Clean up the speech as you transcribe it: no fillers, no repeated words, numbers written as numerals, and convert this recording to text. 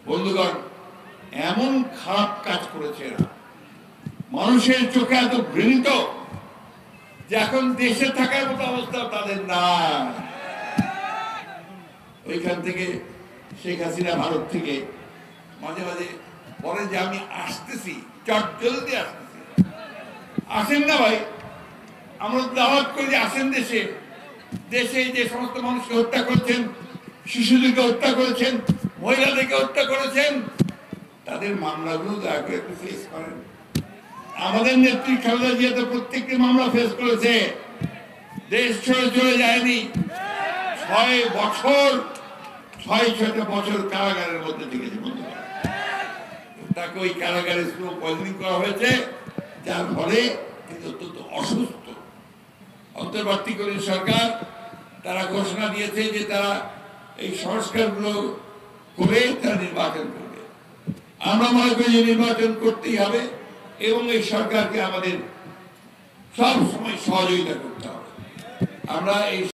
বন্ধুগণ, এমন খারাপ কাজ করেছে এরা, মানুষের চোখে এত ঘৃণিত যে এখন দেশে থাকার মতো অবস্থা তাদের না। ওইখান থেকে শেখ হাসিনা ভারত থেকে মাঝে মাঝে বলে যে আমি আসতেছি, চটজলদি আসতেছি। আসেন না ভাই, আমরা দাওয়াত করি যে আসেন দেশে। দেশে যে সমস্ত মানুষকে হত্যা করছেন, শিশুদেরকে হত্যা করেছেন, মহিলাদেরকে হত্যা করেছেন, তাদের মামলাগুলো দয়া করে একটু ফেস করেন। আমাদের নেত্রী খালেদা জিয়া তো প্রত্যেকটি মামলা ফেস করেছে, দেশ ছেড়ে চলে যায়নি। 6 বছর কারাগারের মধ্যে থেকেছে বন্ধুরা। তাকে ওই কারাগারে স্লো পয়জনিং করা হয়েছে, যার ফলে কিন্তু অত্যন্ত অসুস্থ। অন্তর্বর্তীকালীন সরকার তারা ঘোষণা দিয়েছে যে তারা এই সংস্কারগুলো করে তারা নির্বাচন করবে। আমরা মনে করি যে নির্বাচন করতেই হবে এবং এই সরকারকে আমাদের সব সময় সহযোগিতা করতে হবে। আমরা এই